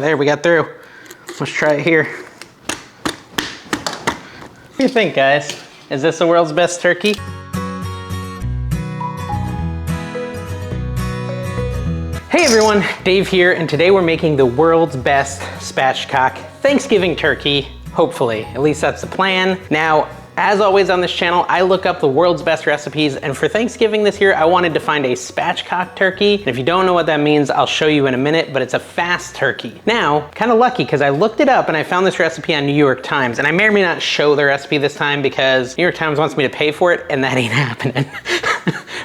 There, we got through. Let's try it here. What do you think, guys? Is this the world's best turkey? Hey everyone, Dave here, and today we're making the world's best spatchcock Thanksgiving turkey, hopefully. At least that's the plan. Now, as always on this channel, I look up the world's best recipes, and for Thanksgiving this year, I wanted to find a spatchcock turkey. And if you don't know what that means, I'll show you in a minute, but it's a fast turkey. Now, kind of lucky, because I looked it up and I found this recipe on New York Times, and I may or may not show the recipe this time because New York Times wants me to pay for it, and that ain't happening.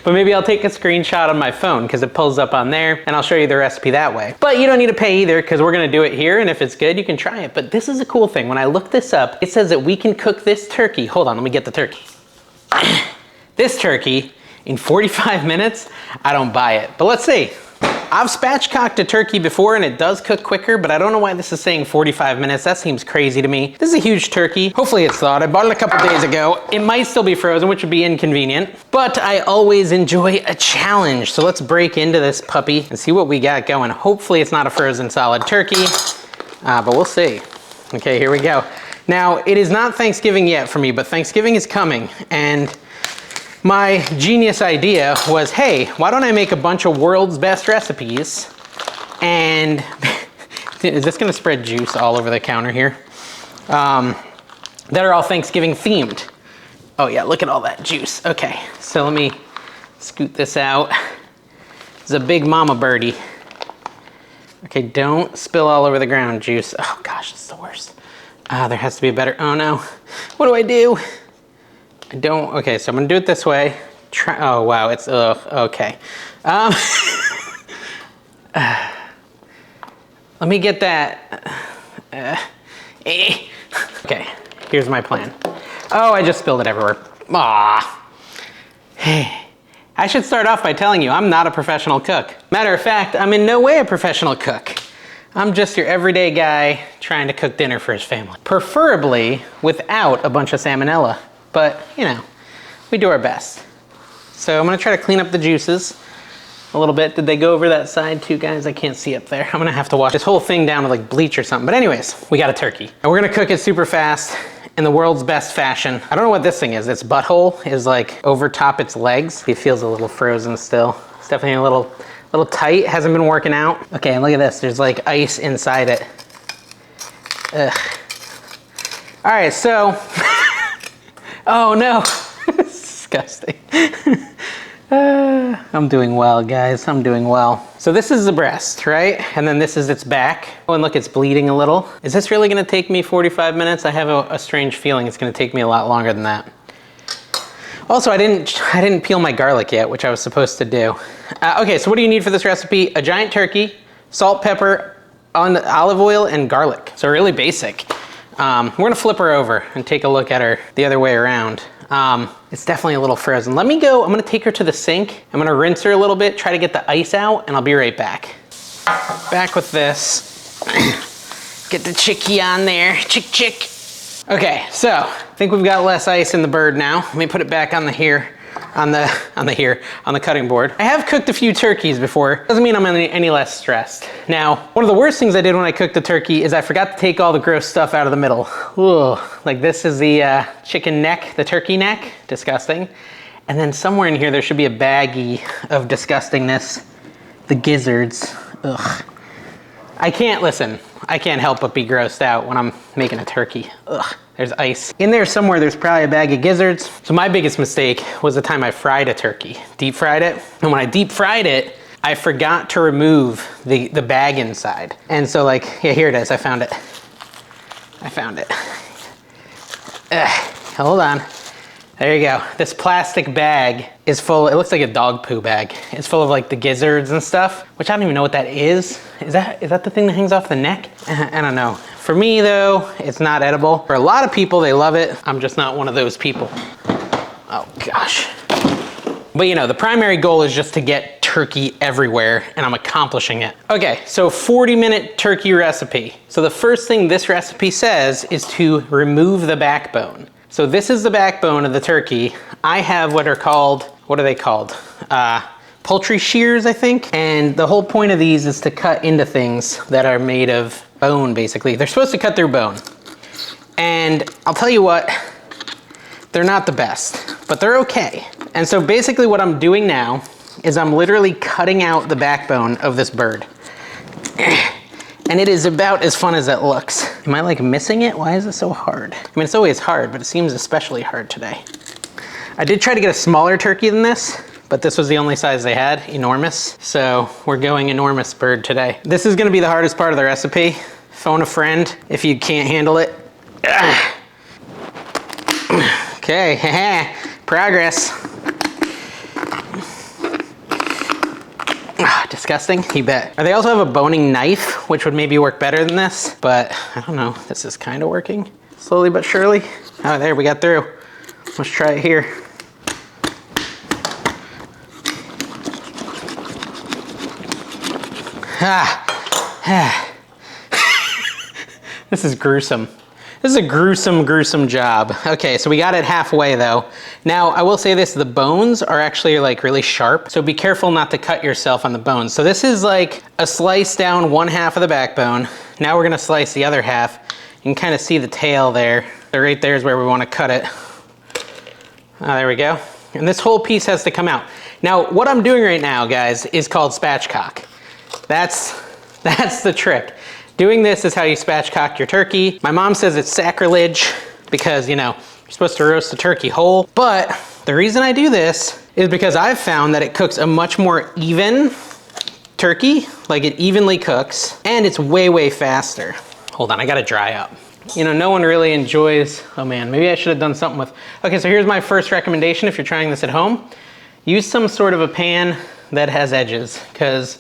But maybe I'll take a screenshot on my phone because it pulls up on there, and I'll show you the recipe that way. But you don't need to pay either because we're gonna do it here, and if it's good, you can try it. But this is a cool thing. When I looked this up, it says that we can cook this turkey. Hold on, let me get the turkey. This turkey in 45 minutes, I don't buy it. But let's see. I've spatchcocked a turkey before and it does cook quicker, but I don't know why this is saying 45 minutes. That seems crazy to me. This is a huge turkey. Hopefully it's thawed. I bought it a couple days ago. It might still be frozen, which would be inconvenient, but I always enjoy a challenge. So let's break into this puppy and see what we got going. Hopefully it's not a frozen solid turkey, but we'll see. Okay, here we go. Now, it is not Thanksgiving yet for me, but Thanksgiving is coming, and my genius idea was, hey, why don't I make a bunch of world's best recipes? And is this gonna spread juice all over the counter here? That are all Thanksgiving themed. Oh yeah, look at all that juice. Okay, so let me scoot this out. It's a big mama birdie. Okay, don't spill all over the ground, juice. Oh gosh, it's the worst. There has to be a better, oh no. What do I do? I don't, okay, so I'm gonna do it this way. Try, oh wow, it's, okay. Let me get that. Okay, here's my plan. Oh, I just spilled it everywhere. Ah. I should start off by telling you, I'm not a professional cook. Matter of fact, I'm in no way a professional cook. I'm just your everyday guy trying to cook dinner for his family. Preferably without a bunch of salmonella. But, you know, we do our best. So I'm gonna try to clean up the juices a little bit. Did they go over that side too, guys? I can't see up there. I'm gonna have to wash this whole thing down with like bleach or something. But anyways, we got a turkey. And we're gonna cook it super fast in the world's best fashion. I don't know what this thing is. Its butthole is like over top its legs. It feels a little frozen still. It's definitely a little tight, hasn't been working out. Okay, and look at this. There's like ice inside it. Ugh. All right, so, oh no, disgusting. I'm doing well, guys, I'm doing well. So this is the breast, right? And then this is its back. Oh, and look, it's bleeding a little. Is this really gonna take me 45 minutes? I have a strange feeling it's gonna take me a lot longer than that. Also, I didn't peel my garlic yet, which I was supposed to do. Okay, so what do you need for this recipe? A giant turkey, salt, pepper, olive oil, and garlic. So really basic. We're gonna flip her over and take a look at her the other way around. It's definitely a little frozen. Let me go, I'm gonna take her to the sink. I'm gonna rinse her a little bit, try to get the ice out, and I'll be right back. Back with this. Get the chickie on there, chick. Okay, so I think we've got less ice in the bird now. Let me put it back on the cutting board. I have cooked a few turkeys before. Doesn't mean I'm any less stressed. Now, one of the worst things I did when I cooked the turkey is I forgot to take all the gross stuff out of the middle. Ugh. Like this is the chicken neck, the turkey neck, disgusting. And then somewhere in here there should be a baggie of disgustingness. The gizzards, ugh. I can't help but be grossed out when I'm making a turkey. Ugh, there's ice. In there somewhere, there's probably a bag of gizzards. So my biggest mistake was the time I fried a turkey. Deep fried it. And when I deep fried it, I forgot to remove the bag inside. And so like, yeah, here it is, I found it. Hold on. There you go. This plastic bag is full, it looks like a dog poo bag. It's full of like the gizzards and stuff, which I don't even know what that is. Is that the thing that hangs off the neck? I don't know. For me though, it's not edible. For a lot of people, they love it. I'm just not one of those people. Oh gosh. But you know, the primary goal is just to get turkey everywhere, and I'm accomplishing it. Okay, so 40-minute turkey recipe. So the first thing this recipe says is to remove the backbone. So this is the backbone of the turkey. I have what are they called? poultry shears, I think. And the whole point of these is to cut into things that are made of bone, basically. They're supposed to cut through bone. And I'll tell you what, they're not the best, but they're okay. And so basically what I'm doing now is I'm literally cutting out the backbone of this bird. And it is about as fun as it looks. Am I like missing it? Why is it so hard? I mean, it's always hard, but it seems especially hard today. I did try to get a smaller turkey than this, but this was the only size they had, enormous. So we're going enormous bird today. This is gonna be the hardest part of the recipe. Phone a friend if you can't handle it. Okay, progress. Disgusting, you bet. They also have a boning knife, which would maybe work better than this, but I don't know, this is kind of working slowly but surely. Oh, there, we got through. Let's try it here. This is gruesome. This is a gruesome job. Okay, so we got it halfway though. Now, I will say this, the bones are actually like really sharp, so be careful not to cut yourself on the bones. So this is like a slice down one half of the backbone. Now we're gonna slice the other half. You can kind of see the tail there. So right there is where we wanna cut it. There we go. And this whole piece has to come out. Now, what I'm doing right now, guys, is called spatchcock. That's the trick. Doing this is how you spatchcock your turkey. My mom says it's sacrilege because, you know, you're supposed to roast the turkey whole. But the reason I do this is because I've found that it cooks a much more even turkey, like it evenly cooks, and it's way faster. Hold on, I gotta dry up. You know, no one really enjoys, oh man, maybe I should have done something with, okay, so here's my first recommendation if you're trying this at home. Use some sort of a pan that has edges, because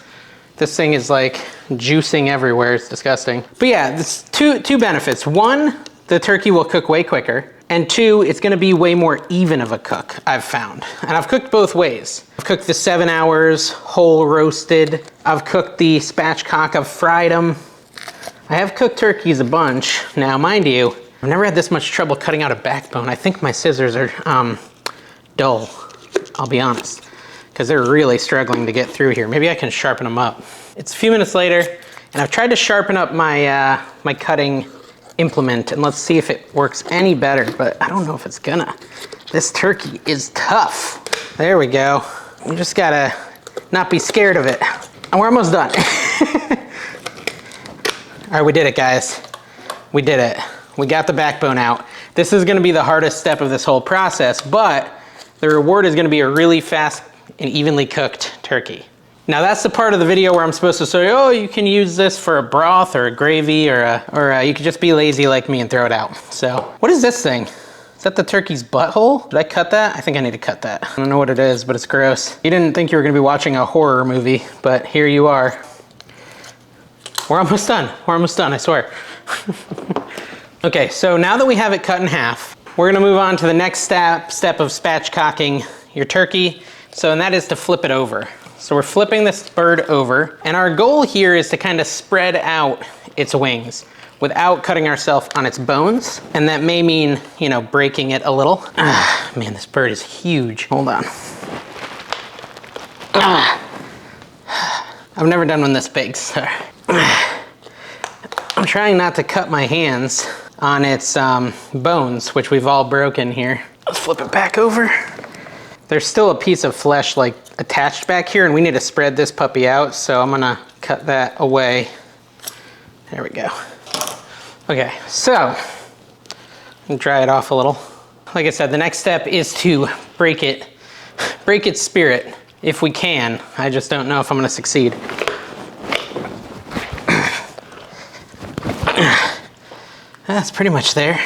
this thing is like juicing everywhere, it's disgusting. But yeah, there's two benefits. One, the turkey will cook way quicker. And two, it's gonna be way more even of a cook, I've found. And I've cooked both ways. I've cooked the 7 hours, whole roasted. I've cooked the spatchcock, I've fried them. I have cooked turkeys a bunch. Now, mind you, I've never had this much trouble cutting out a backbone. I think my scissors are dull, I'll be honest, because they're really struggling to get through here. Maybe I can sharpen them up. It's a few minutes later, and I've tried to sharpen up my, my cutting implement, and let's see if it works any better, but I don't know if it's gonna. This turkey is tough. There we go. We just gotta not be scared of it. And we're almost done. All right, we did it, guys. We did it. We got the backbone out. This is gonna be the hardest step of this whole process, but the reward is gonna be a really fast and evenly cooked turkey. Now that's the part of the video where I'm supposed to say, oh, you can use this for a broth or a gravy or you could just be lazy like me and throw it out. So, what is this thing? Is that the turkey's butthole? Did I cut that? I think I need to cut that. I don't know what it is, but it's gross. You didn't think you were gonna be watching a horror movie, but here you are. We're almost done. We're almost done, I swear. Okay, so now that we have it cut in half, we're gonna move on to the next step of spatchcocking your turkey. So, and that is to flip it over. So we're flipping this bird over, and our goal here is to kind of spread out its wings without cutting ourselves on its bones. And that may mean, you know, breaking it a little. Ah, man, this bird is huge. Hold on. Ah. I've never done one this big, so. I'm trying not to cut my hands on its bones, which we've all broken here. Let's flip it back over. There's still a piece of flesh like attached back here, and we need to spread this puppy out, so I'm gonna cut that away. There we go. Okay, so dry it off a little. Like I said, the next step is to break its spirit if we can. I just don't know if I'm gonna succeed. That's pretty much there.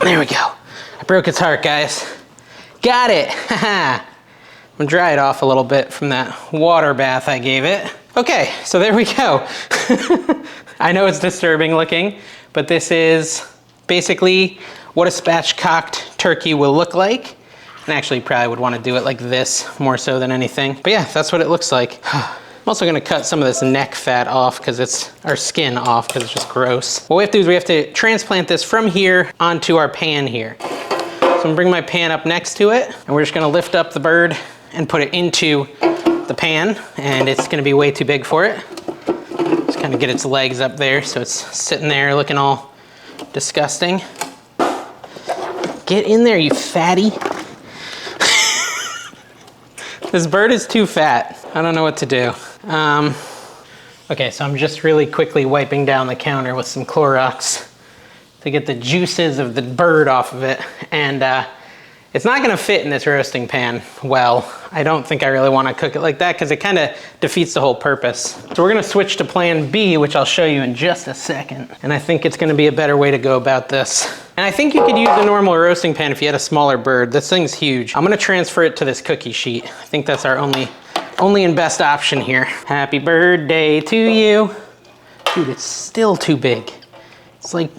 There we go. I broke its heart, guys. Got it. I'm gonna dry it off a little bit from that water bath I gave it. Okay, so there we go. I know it's disturbing looking, but this is basically what a spatchcocked turkey will look like. And actually, you probably would want to do it like this more so than anything. But yeah, that's what it looks like. I'm also gonna cut some of this neck fat off because it's, our skin off because it's just gross. What we have to do is we have to transplant this from here onto our pan here. So I'm gonna bring my pan up next to it, and we're just gonna lift up the bird and put it into the pan, and it's gonna be way too big for it. Just kind of get its legs up there so it's sitting there looking all disgusting. Get in there, you fatty. This bird is too fat. I don't know what to do. Okay, so I'm just really quickly wiping down the counter with some Clorox to get the juices of the bird off of it. And it's not gonna fit in this roasting pan well. I don't think I really wanna cook it like that because it kind of defeats the whole purpose. So we're gonna switch to plan B, which I'll show you in just a second. And I think it's gonna be a better way to go about this. And I think you could use the normal roasting pan if you had a smaller bird. This thing's huge. I'm gonna transfer it to this cookie sheet. I think that's our only and best option here. Happy birthday to you. Dude, it's still too big. It's like,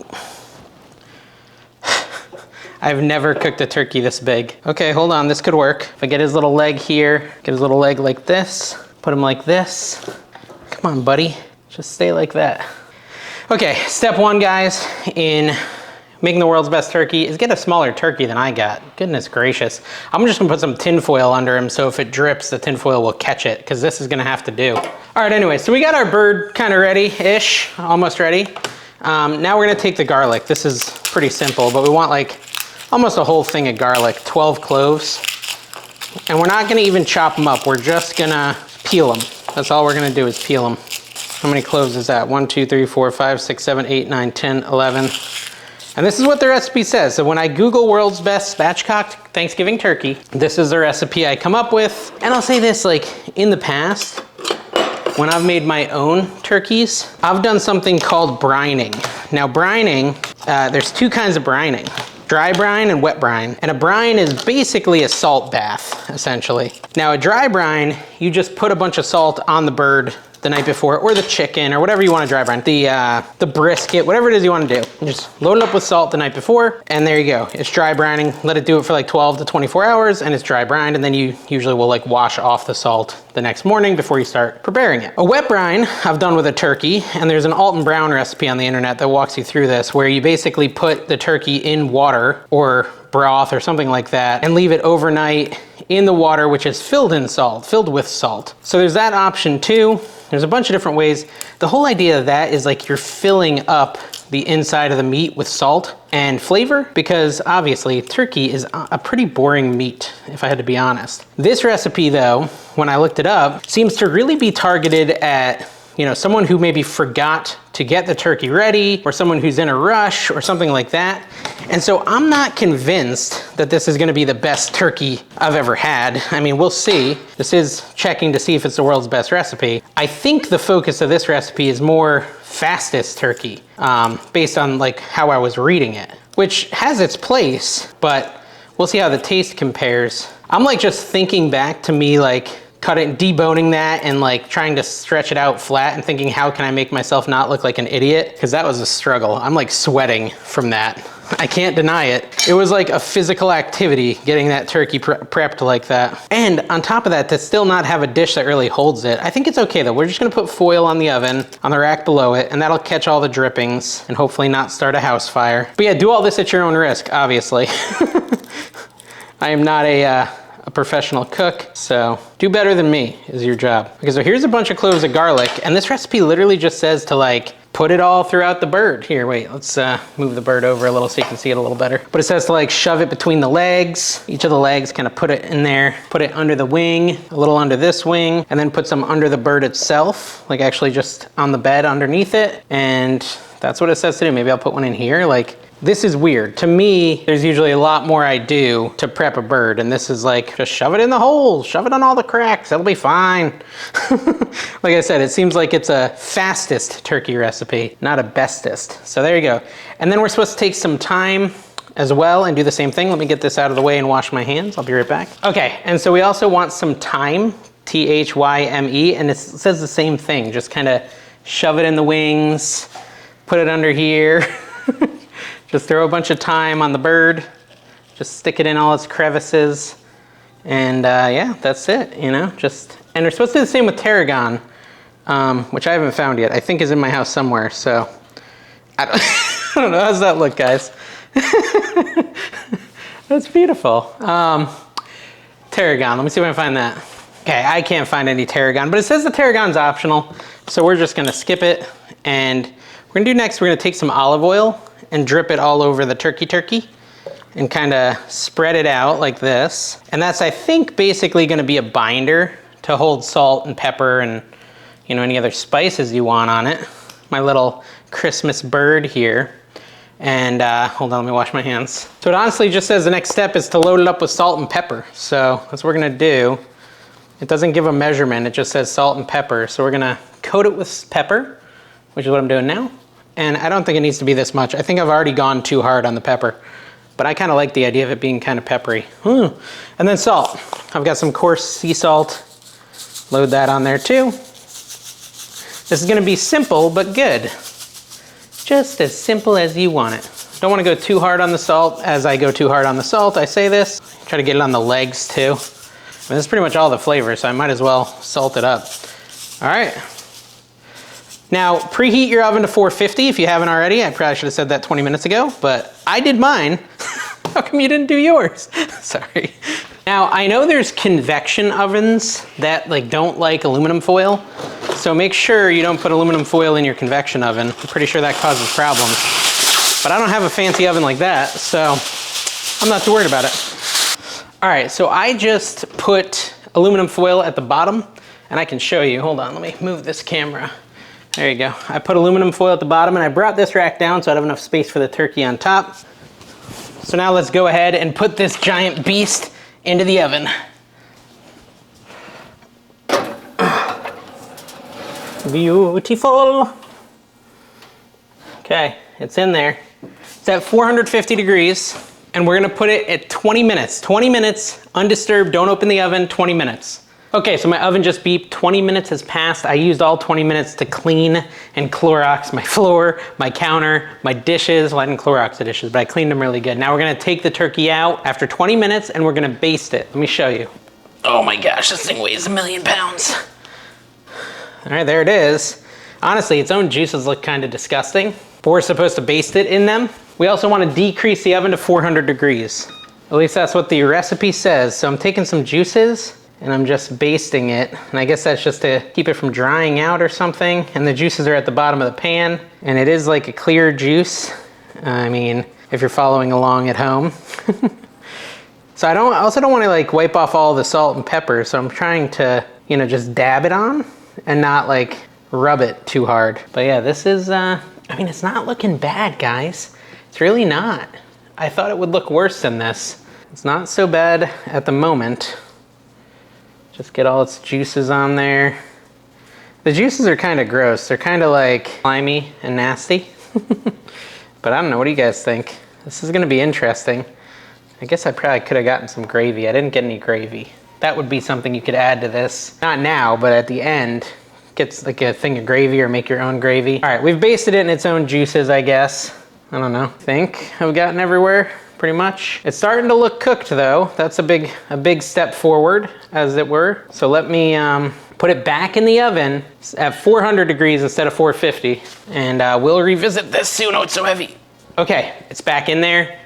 I've never cooked a turkey this big. Okay, hold on, this could work. If I get his little leg here, get his little leg like this, put him like this. Come on, buddy, just stay like that. Okay, step one, guys, in making the world's best turkey is get a smaller turkey than I got. Goodness gracious. I'm just gonna put some tin foil under him so if it drips, the tin foil will catch it, because this is gonna have to do. All right, anyway, so we got our bird kind of ready-ish, almost ready. Now we're gonna take the garlic. This is pretty simple, but we want like almost a whole thing of garlic, 12 cloves. And we're not gonna even chop them up. We're just gonna peel them. That's all we're gonna do is peel them. How many cloves is that? 1, 2, 3, 4, 5, 6, 7, 8, 9, 10, 11. And this is what the recipe says. So when I Google world's best spatchcock Thanksgiving turkey, this is the recipe I come up with. And I'll say this, like in the past, when I've made my own turkeys, I've done something called brining. Now brining, there's two kinds of brining. Dry brine and wet brine. And a brine is basically a salt bath, essentially. Now a dry brine, you just put a bunch of salt on the bird the night before, or the chicken, or whatever you want to dry brine. The brisket, whatever it is you want to do. You just load it up with salt the night before, and there you go. It's dry brining. Let it do it for like 12 to 24 hours, and it's dry brined, and then you usually will like wash off the salt the next morning before you start preparing it. A wet brine, I've done with a turkey, and there's an Alton Brown recipe on the internet that walks you through this, where you basically put the turkey in water, or broth, or something like that, and leave it overnight in the water, which is filled with salt. So there's that option too. There's a bunch of different ways. The whole idea of that is like you're filling up the inside of the meat with salt and flavor, because obviously turkey is a pretty boring meat, if I had to be honest. This recipe though, when I looked it up, seems to really be targeted at, you know, someone who maybe forgot to get the turkey ready, or someone who's in a rush or something like that. And so I'm not convinced that this is gonna be the best turkey I've ever had. I mean, we'll see. This is checking to see if it's the world's best recipe. I think the focus of this recipe is more fastest turkey, based on like how I was reading it, which has its place, but we'll see how the taste compares. I'm like just thinking back to me like deboning that and like trying to stretch it out flat and thinking, how can I make myself not look like an idiot? Because that was a struggle. I'm like sweating from that. I can't deny it. It was like a physical activity getting that turkey prepped like that. And on top of that, to still not have a dish that really holds it, I think it's okay though. We're just gonna put foil on the oven, on the rack below it, and that'll catch all the drippings and hopefully not start a house fire. But yeah, do all this at your own risk, obviously. I am not a professional cook, so do better than me is your job. Okay, so here's a bunch of cloves of garlic, and this recipe literally just says to like put it all throughout the bird. Here, wait, let's move the bird over a little so you can see it a little better. But it says to like shove it between the legs. Each of the legs, kind of put it in there, put it under the wing, a little under this wing, and then put some under the bird itself, like actually just on the bed underneath it. And that's what it says to do. Maybe I'll put one in here. Like, this is weird. To me, there's usually a lot more I do to prep a bird, and this is like, just shove it in the hole, shove it on all the cracks, it'll be fine. Like I said, it seems like it's a fastest turkey recipe, not a bestest. So there you go. And then we're supposed to take some time as well and do the same thing. Let me get this out of the way and wash my hands. I'll be right back. Okay, and so we also want some thyme, T-H-Y-M-E, and it says the same thing. Just kind of shove it in the wings, put it under here. Just throw a bunch of thyme on the bird, just stick it in all its crevices, and yeah, that's it, you know, and we're supposed to do the same with tarragon, which I haven't found yet. I think is in my house somewhere, so I don't know. How's that look, guys? That's beautiful. Tarragon, let me see if I can find that. Okay, I can't find any tarragon, but it says the tarragon's optional, so we're just gonna skip it. And we're gonna do next, we're gonna take some olive oil and drip it all over the turkey and kind of spread it out like this. And that's, I think, basically gonna be a binder to hold salt and pepper and, you know, any other spices you want on it. My little Christmas bird here. And hold on, let me wash my hands. So it honestly just says the next step is to load it up with salt and pepper. So that's what we're gonna do. It doesn't give a measurement, it just says salt and pepper. So we're gonna coat it with pepper, which is what I'm doing now. And I don't think it needs to be this much. I think I've already gone too hard on the pepper, but I kind of like the idea of it being kind of peppery. And then salt. I've got some coarse sea salt. Load that on there too. This is gonna be simple, but good. Just as simple as you want it. Don't want to go too hard on the salt. As I go too hard on the salt, I say this. Try to get it on the legs too. I mean, this is pretty much all the flavor, so I might as well salt it up. All right. Now, preheat your oven to 450 if you haven't already. I probably should have said that 20 minutes ago, but I did mine. How come you didn't do yours? Sorry. Now, I know there's convection ovens that don't like aluminum foil, so make sure you don't put aluminum foil in your convection oven. I'm pretty sure that causes problems. But I don't have a fancy oven like that, so I'm not too worried about it. All right, so I just put aluminum foil at the bottom, and I can show you. Hold on, let me move this camera. There you go. I put aluminum foil at the bottom, and I brought this rack down so I'd have enough space for the turkey on top. So now let's go ahead and put this giant beast into the oven. Beautiful. Okay, it's in there. It's at 450 degrees, and we're gonna put it at 20 minutes. 20 minutes, undisturbed, don't open the oven, 20 minutes. Okay, so my oven just beeped, 20 minutes has passed. I used all 20 minutes to clean and Clorox my floor, my counter, my dishes. Well, I didn't Clorox the dishes, but I cleaned them really good. Now we're gonna take the turkey out after 20 minutes and we're gonna baste it. Let me show you. Oh my gosh, this thing weighs 1,000,000 pounds. All right, there it is. Honestly, its own juices look kind of disgusting, but we're supposed to baste it in them. We also want to decrease the oven to 400 degrees. At least that's what the recipe says. So I'm taking some juices and I'm just basting it. And I guess that's just to keep it from drying out or something. And the juices are at the bottom of the pan. And it is like a clear juice. I mean, if you're following along at home. So I also don't want to wipe off all the salt and pepper. So I'm trying to, just dab it on and not rub it too hard. But yeah, this is, I mean, it's not looking bad, guys. It's really not. I thought it would look worse than this. It's not so bad at the moment. Just get all its juices on there. The juices are kind of gross. They're kind of slimy and nasty. But I don't know, what do you guys think? This is gonna be interesting. I guess I probably could have gotten some gravy. I didn't get any gravy. That would be something you could add to this. Not now, but at the end. Get a thing of gravy or make your own gravy. All right, we've basted it in its own juices, I guess. I don't know. I think I've gotten everywhere, pretty much. It's starting to look cooked though. That's a big step forward, as it were. So let me put it back in the oven at 400 degrees instead of 450. And we'll revisit this soon. Oh, it's so heavy. Okay, it's back in there.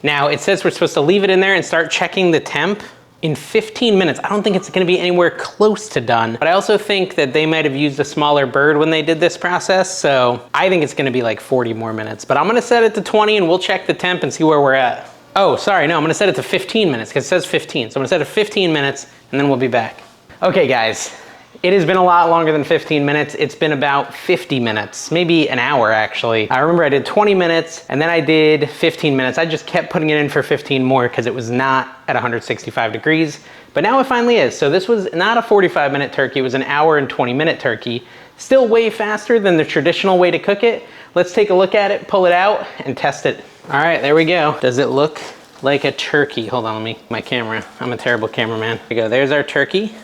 Now it says we're supposed to leave it in there and start checking the temp in 15 minutes. I don't think it's gonna be anywhere close to done, but I also think that they might have used a smaller bird when they did this process, so I think it's gonna be 40 more minutes. But I'm gonna set it to 20 and we'll check the temp and see where we're at. Oh, sorry, no, I'm gonna set it to 15 minutes because it says 15. So I'm gonna set it to 15 minutes and then we'll be back. Okay guys, it has been a lot longer than 15 minutes. It's been about 50 minutes, maybe an hour actually. I remember I did 20 minutes and then I did 15 minutes. I just kept putting it in for 15 more because it was not at 165 degrees, but now it finally is. So this was not a 45-minute turkey, it was an hour and 20-minute turkey. Still way faster than the traditional way to cook it. Let's take a look at it, pull it out, and test it. All right, there we go. Does it look like a turkey? Hold on, let me, my camera. I'm a terrible cameraman. There we go, there's our turkey.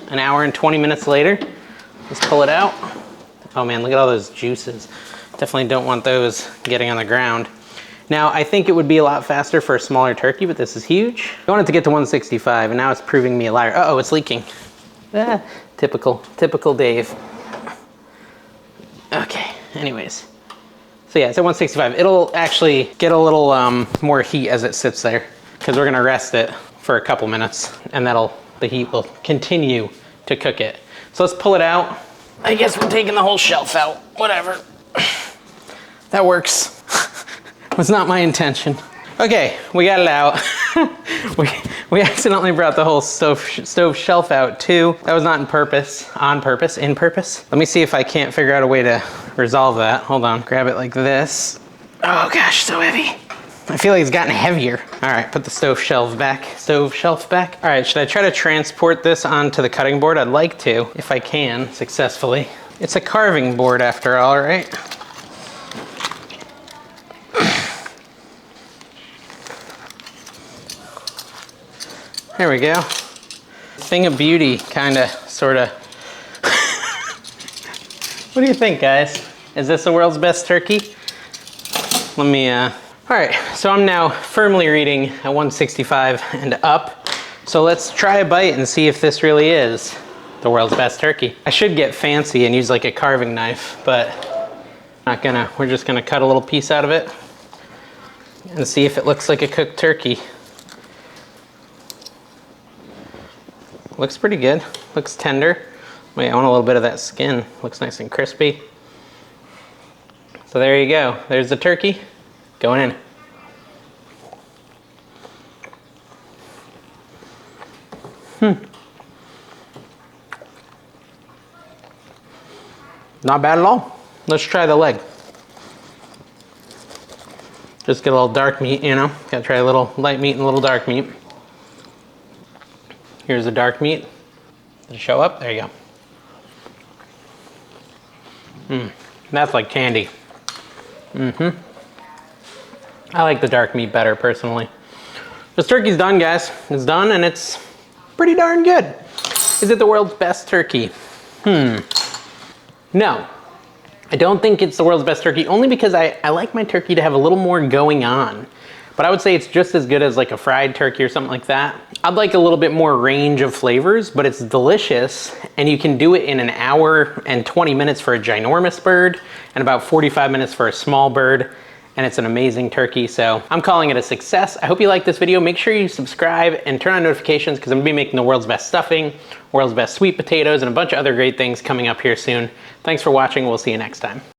An hour and 20 minutes later. Let's pull it out. Oh man, look at all those juices. Definitely don't want those getting on the ground. Now, I think it would be a lot faster for a smaller turkey, but this is huge. I wanted to get to 165, and now it's proving me a liar. Uh-oh, it's leaking. Ah, typical Dave. Okay, anyways. So yeah, it's at 165. It'll actually get a little more heat as it sits there. because we're gonna rest it for a couple minutes and the heat will continue to cook it. So let's pull it out. I guess we're taking the whole shelf out, whatever. That works. Was not my intention. Okay, we got it out. we accidentally brought the whole stove shelf out too. That was not in purpose. Let me see if I can't figure out a way to resolve that. Hold on, grab it like this. Oh gosh, so heavy. I feel like it's gotten heavier. All right, put the stove shelf back. All right, should I try to transport this onto the cutting board? I'd like to, if I can, successfully. It's a carving board after all, right? There we go. Thing of beauty, kinda, sorta. What do you think, guys? Is this the world's best turkey? Let me, all right, so I'm now firmly reading at 165 and up. So let's try a bite and see if this really is the world's best turkey. I should get fancy and use like a carving knife, but not gonna. We're just gonna cut a little piece out of it and see if it looks like a cooked turkey. Looks pretty good, looks tender. Wait, I want a little bit of that skin. Looks nice and crispy. So there you go, there's the turkey going in. Not bad at all. Let's try the leg. Just get a little dark meat, you know? Gotta try a little light meat and a little dark meat. Here's the dark meat. Did it show up? There you go. That's like candy. I like the dark meat better, personally. This turkey's done, guys. It's done, and it's pretty darn good. Is it the world's best turkey? No. I don't think it's the world's best turkey, only because I like my turkey to have a little more going on. But I would say it's just as good as like a fried turkey or something like that. I'd like a little bit more range of flavors, but it's delicious, and you can do it in an hour and 20 minutes for a ginormous bird, and about 45 minutes for a small bird, and it's an amazing turkey, so I'm calling it a success. I hope you like this video. Make sure you subscribe and turn on notifications, because I'm gonna be making the world's best stuffing, world's best sweet potatoes, and a bunch of other great things coming up here soon. Thanks for watching. We'll see you next time.